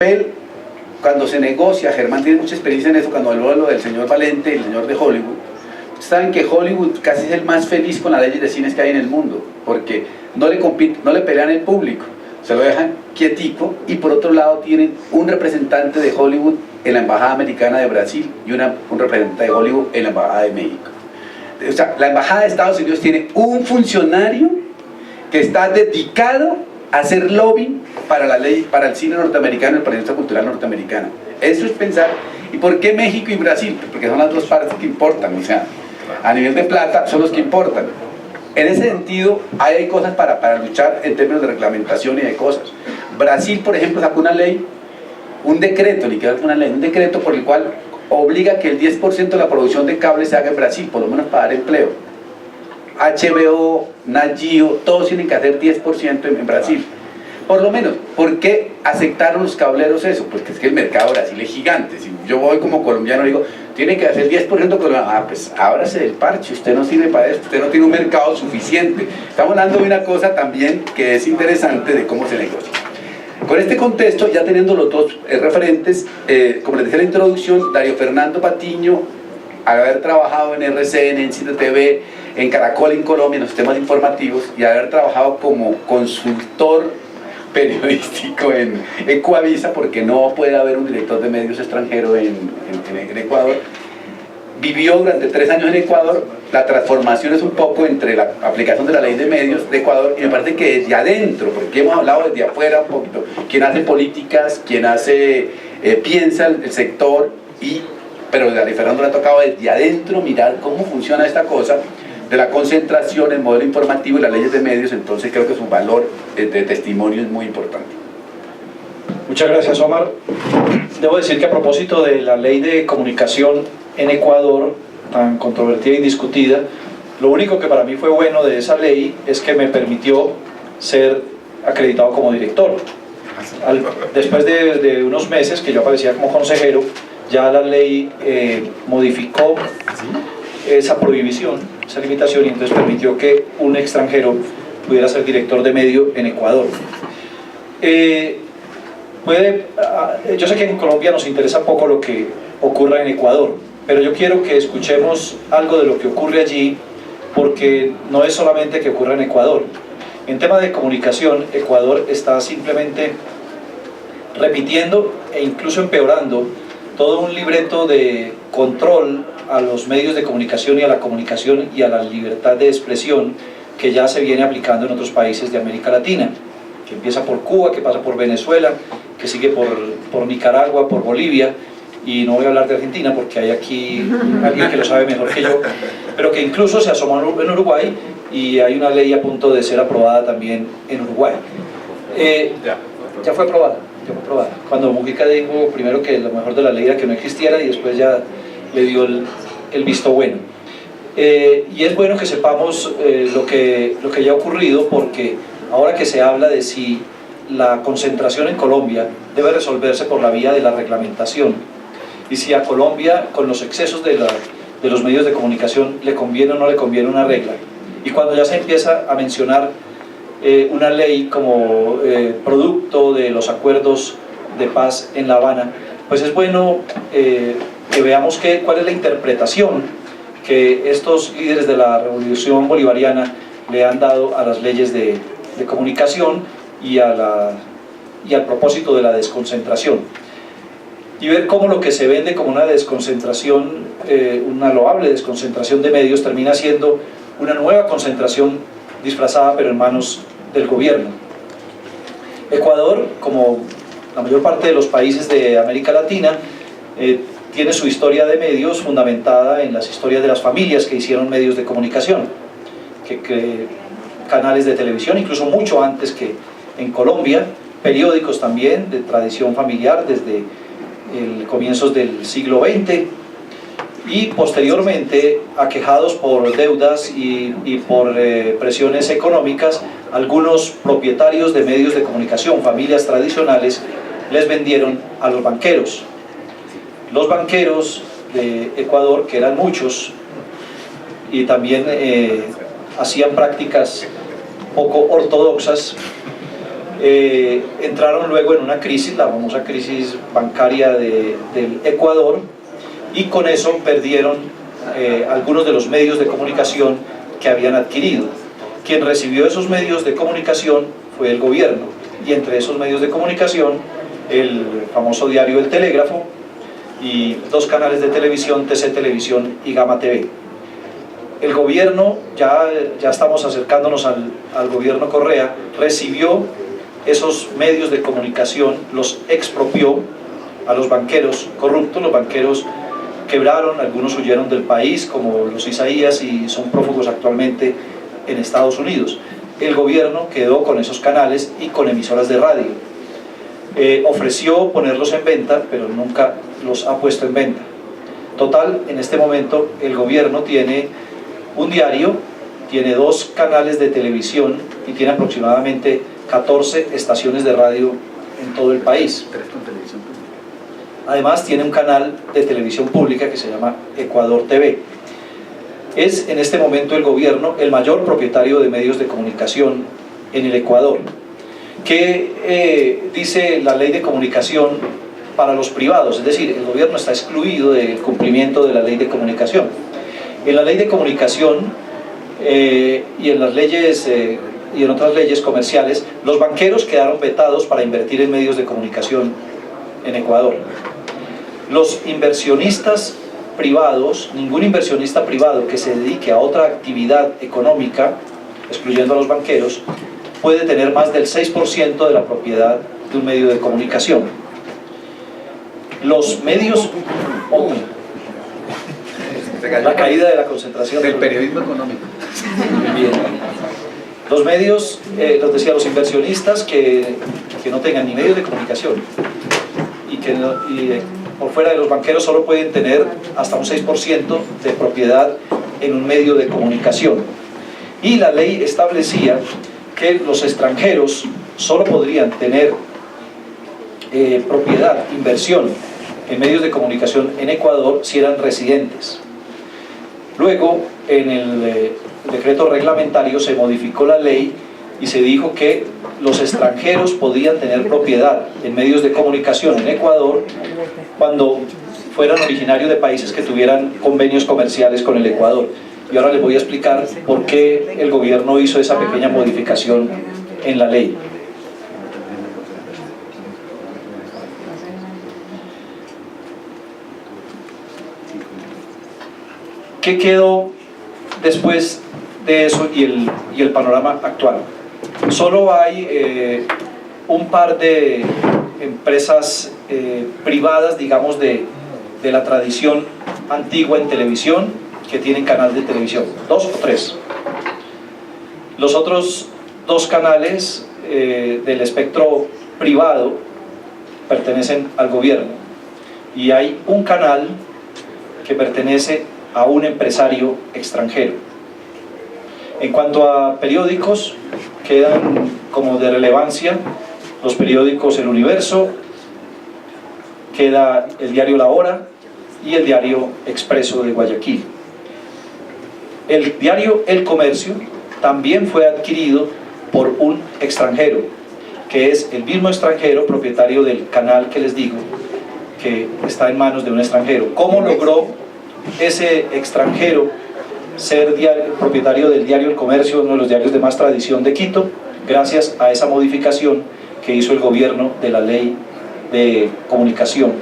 papel, cuando se negocia, Germán tiene mucha experiencia en eso, cuando habló lo del señor Valente, el señor de Hollywood, saben que Hollywood casi es el más feliz con las leyes de cines que hay en el mundo, porque no le pelean el público, se lo dejan quietico, y por otro lado tienen un representante de Hollywood en la Embajada Americana de Brasil y un representante de Hollywood en la Embajada de México. O sea, la Embajada de Estados Unidos tiene un funcionario que está dedicado a hacer lobbying para la ley, para el cine norteamericano y para la industria cultural norteamericana. Eso es pensar. ¿Y por qué México y Brasil? Porque son las dos partes que importan, o sea, a nivel de plata son los que importan. En ese sentido, hay cosas para luchar en términos de reglamentación y de cosas. Brasil, por ejemplo, sacó una ley, un decreto, ni que una ley, un decreto por el cual obliga que el 10% de la producción de cable se haga en Brasil, por lo menos para dar empleo. HBO, Nat Geo, todos tienen que hacer 10% en Brasil. Por lo menos, ¿por qué aceptaron los cableros eso? Porque es que el mercado de Brasil es gigante. Si yo voy como colombiano y digo, tiene que hacer 10% colombiano, pues ábrase del parche, usted no sirve para eso, usted no tiene un mercado suficiente. Estamos hablando de una cosa también que es interesante de cómo se negocia. Con este contexto, ya teniendo los dos referentes, como les decía en la introducción, Dario Fernando Patiño, al haber trabajado en RCN, en Cine TV, en Caracol en Colombia, en los sistemas informativos, y haber trabajado como consultor periodístico en Ecuavisa, porque no puede haber un director de medios extranjero en Ecuador, vivió durante 3 años en Ecuador. La transformación es un poco entre la aplicación de la ley de medios de Ecuador, y me parece que desde adentro, porque hemos hablado desde afuera un poquito, quien hace políticas, quien hace, piensa el sector, pero a Dario Fernando le ha tocado desde adentro mirar cómo funciona esta cosa de la concentración, el modelo informativo y las leyes de medios. Entonces creo que su valor de testimonio es muy importante. Muchas gracias, Omar. Debo decir que a propósito de la ley de comunicación en Ecuador, tan controvertida y discutida, lo único que para mí fue bueno de esa ley es que me permitió ser acreditado como director. Después de unos meses que yo aparecía como consejero, ya la ley modificó esa prohibición, esa limitación, y entonces permitió que un extranjero pudiera ser director de medio en Ecuador. Yo sé que en Colombia nos interesa poco lo que ocurra en Ecuador, pero yo quiero que escuchemos algo de lo que ocurre allí, porque no es solamente que ocurra en Ecuador. En tema de comunicación, Ecuador está simplemente repitiendo e incluso empeorando todo un libreto de control a los medios de comunicación y a la comunicación y a la libertad de expresión que ya se viene aplicando en otros países de América Latina, que empieza por Cuba, que pasa por Venezuela, que sigue por Nicaragua, por Bolivia, y no voy a hablar de Argentina porque hay aquí alguien que lo sabe mejor que yo, pero que incluso se asomó en Uruguay, y hay una ley a punto de ser aprobada también en Uruguay. Ya fue aprobada. Cuando Mujica dijo primero que lo mejor de la ley era que no existiera, y después ya le dio el visto bueno. Y es bueno que sepamos lo que ya ha ocurrido, porque ahora que se habla de si la concentración en Colombia debe resolverse por la vía de la reglamentación, y si a Colombia, con los excesos de los medios de comunicación, le conviene o no le conviene una regla, y cuando ya se empieza a mencionar una ley como producto de los acuerdos de paz en La Habana, pues es bueno que veamos cuál es la interpretación que estos líderes de la revolución bolivariana le han dado a las leyes de comunicación y al propósito de la desconcentración, y ver cómo lo que se vende como una desconcentración, una loable desconcentración de medios, termina siendo una nueva concentración disfrazada pero en manos del gobierno. Ecuador, como la mayor parte de los países de América Latina, tiene su historia de medios fundamentada en las historias de las familias que hicieron medios de comunicación, que canales de televisión, incluso mucho antes que en Colombia, periódicos también de tradición familiar desde comienzos del siglo XX, y posteriormente, aquejados por deudas y por presiones económicas, algunos propietarios de medios de comunicación, familias tradicionales, les vendieron a los banqueros. Los banqueros de Ecuador, que eran muchos, y también hacían prácticas poco ortodoxas, entraron luego en una crisis, la famosa crisis bancaria del Ecuador, y con eso perdieron algunos de los medios de comunicación que habían adquirido. Quien recibió esos medios de comunicación fue el gobierno, y entre esos medios de comunicación el famoso diario El Telégrafo y 2 canales de televisión, TC Televisión y Gama TV. El gobierno, ya estamos acercándonos al gobierno Correa, recibió esos medios de comunicación, los expropió a los banqueros corruptos. Los banqueros quebraron, algunos huyeron del país, como los Isaías, y son prófugos actualmente en Estados Unidos. El gobierno quedó con esos canales y con emisoras de radio. Ofreció ponerlos en venta, pero nunca los ha puesto en venta. Total, en este momento el gobierno tiene un diario, tiene 2 canales de televisión y tiene aproximadamente 14 estaciones de radio en todo el país. Además tiene un canal de televisión pública que se llama Ecuador TV. Es en este momento el gobierno el mayor propietario de medios de comunicación en el Ecuador. ¿Qué dice la ley de comunicación para los privados? Es decir, el gobierno está excluido del cumplimiento de la ley de comunicación. En la ley de comunicación y en las leyes y en otras leyes comerciales, los banqueros quedaron vetados para invertir en medios de comunicación en Ecuador. Los inversionistas privados, ningún inversionista privado que se dedique a otra actividad económica, excluyendo a los banqueros, puede tener más del 6% de la propiedad de un medio de comunicación. Los medios... la caída de la concentración del periodismo económico. Bien. Los medios, los decía, los inversionistas que no tengan ni medios de comunicación y que por fuera de los banqueros solo pueden tener hasta un 6% de propiedad en un medio de comunicación. Y la ley establecía que los extranjeros solo podrían tener propiedad, inversión en medios de comunicación en Ecuador si eran residentes. Luego, en el decreto reglamentario se modificó la ley y se dijo que los extranjeros podían tener propiedad en medios de comunicación en Ecuador cuando fueran originarios de países que tuvieran convenios comerciales con el Ecuador. Y ahora les voy a explicar por qué el gobierno hizo esa pequeña modificación en la ley. ¿Qué quedó después de eso y el panorama actual? Solo hay un par de empresas privadas, digamos, de la tradición antigua en televisión, que tienen canal de televisión, 2 o 3. Los otros 2 canales del espectro privado pertenecen al gobierno, y hay un canal que pertenece a un empresario extranjero. En cuanto a periódicos, quedan como de relevancia los periódicos El Universo, queda el diario La Hora y el diario Expreso de Guayaquil. El diario El Comercio también fue adquirido por un extranjero, que es el mismo extranjero propietario del canal que les digo, que está en manos de un extranjero. ¿Cómo logró ese extranjero ser propietario del diario El Comercio, uno de los diarios de más tradición de Quito? Gracias a esa modificación que hizo el gobierno de la ley de comunicación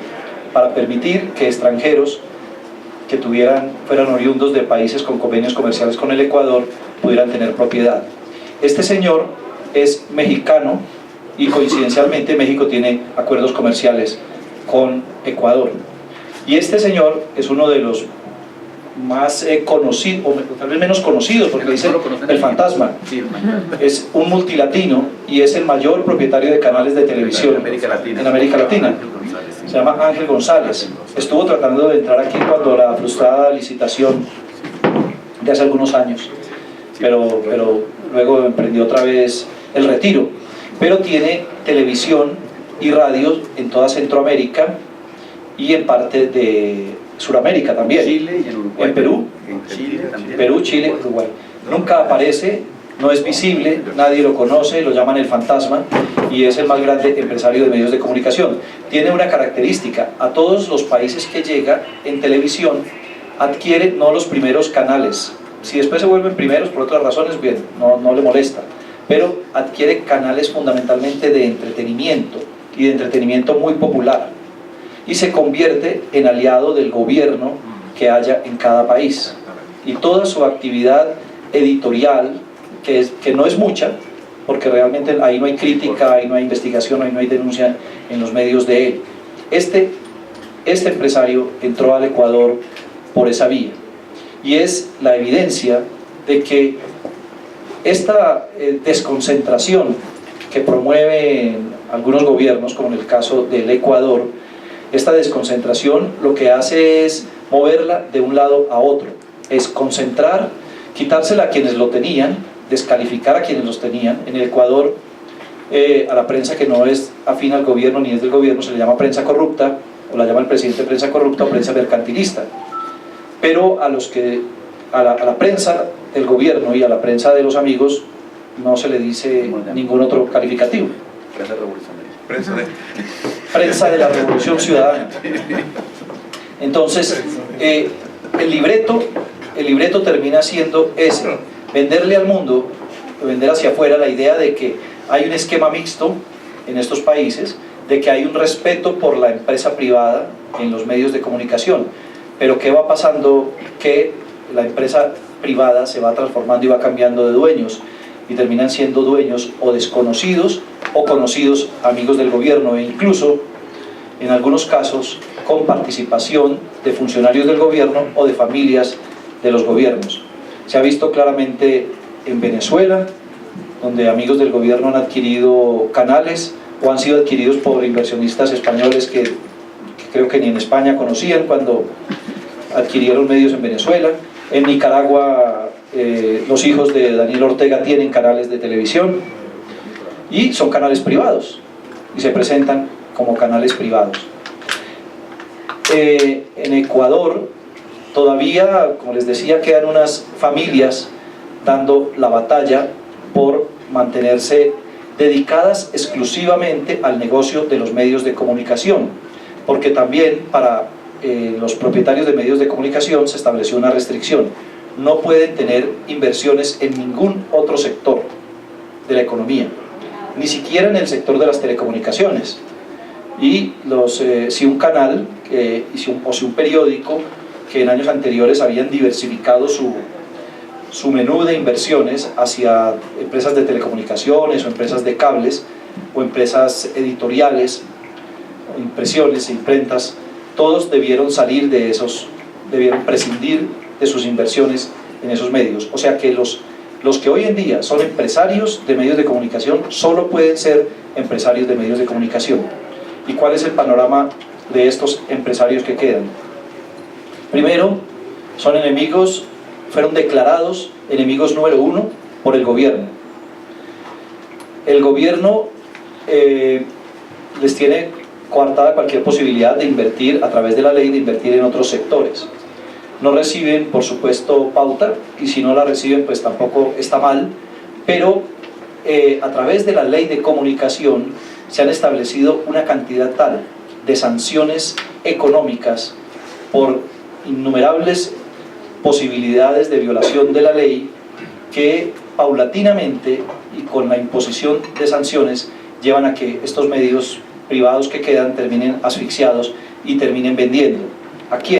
para permitir que extranjeros que fueran oriundos de países con convenios comerciales con el Ecuador pudieran tener propiedad. Este señor es mexicano y coincidencialmente México tiene acuerdos comerciales con Ecuador. Y este señor es uno de los más conocidos, o tal vez menos conocidos, porque le dicen el fantasma. Es un multilatino y es el mayor propietario de canales de televisión en América Latina. Se llama Ángel González. Estuvo tratando de entrar aquí cuando la frustrada licitación de hace algunos años, pero luego emprendió otra vez el retiro. Pero tiene televisión y radio en toda Centroamérica y en parte de Suramérica también. Chile y en Uruguay. En Perú. En Chile también. Perú, Chile, Uruguay. Nunca aparece no es visible, nadie lo conoce, lo llaman el fantasma y es el más grande empresario de medios de comunicación. Tiene una característica: a todos los países que llega en televisión adquiere no los primeros canales, si después se vuelven primeros por otras razones, bien, no le molesta, pero adquiere canales fundamentalmente de entretenimiento y de entretenimiento muy popular y se convierte en aliado del gobierno que haya en cada país, y toda su actividad editorial, que no es mucha, porque realmente ahí no hay crítica, ahí no hay investigación, ahí no hay denuncia en los medios de él. Este empresario entró al Ecuador por esa vía, y es la evidencia de que esta desconcentración que promueven algunos gobiernos, como en el caso del Ecuador, esta desconcentración lo que hace es moverla de un lado a otro, es concentrar, quitársela a quienes lo tenían, descalificar a quienes los tenían. En el Ecuador, a la prensa que no es afín al gobierno ni es del gobierno se le llama prensa corrupta, o la llama el presidente prensa corrupta o prensa mercantilista, pero a la prensa del gobierno y a la prensa de los amigos no se le dice ningún otro calificativo. Prensa revolucionaria. Prensa de la Revolución Ciudadana. Entonces, el libreto termina siendo ese: venderle al mundo, vender hacia afuera la idea de que hay un esquema mixto en estos países, de que hay un respeto por la empresa privada en los medios de comunicación, pero ¿qué va pasando? Que la empresa privada se va transformando y va cambiando de dueños, y terminan siendo dueños o desconocidos o conocidos amigos del gobierno, e incluso en algunos casos con participación de funcionarios del gobierno o de familias de los gobiernos. Se ha visto claramente en Venezuela, donde amigos del gobierno han adquirido canales o han sido adquiridos por inversionistas españoles que creo que ni en España conocían cuando adquirieron medios en Venezuela. En Nicaragua, los hijos de Daniel Ortega tienen canales de televisión y son canales privados y se presentan como canales privados. En Ecuador todavía, como les decía, quedan unas familias dando la batalla por mantenerse dedicadas exclusivamente al negocio de los medios de comunicación, porque también para los propietarios de medios de comunicación se estableció una restricción: no pueden tener inversiones en ningún otro sector de la economía, ni siquiera en el sector de las telecomunicaciones. Y si un canal o si un periódico que en años anteriores habían diversificado su menú de inversiones hacia empresas de telecomunicaciones o empresas de cables o empresas editoriales, impresiones, imprentas, todos debieron salir de debieron prescindir de sus inversiones en esos medios. O sea que los que hoy en día son empresarios de medios de comunicación solo pueden ser empresarios de medios de comunicación. ¿Y cuál es el panorama de estos empresarios que quedan? Primero, son enemigos, fueron declarados enemigos número 1 por el gobierno. El gobierno les tiene coartada cualquier posibilidad de invertir a través de la ley, de invertir en otros sectores. No reciben, por supuesto, pauta, y si no la reciben pues tampoco está mal, pero a través de la ley de comunicación se han establecido una cantidad tal de sanciones económicas por innumerables posibilidades de violación de la ley, que paulatinamente y con la imposición de sanciones llevan a que estos medios privados que quedan terminen asfixiados y terminen vendiendo. ¿A quién?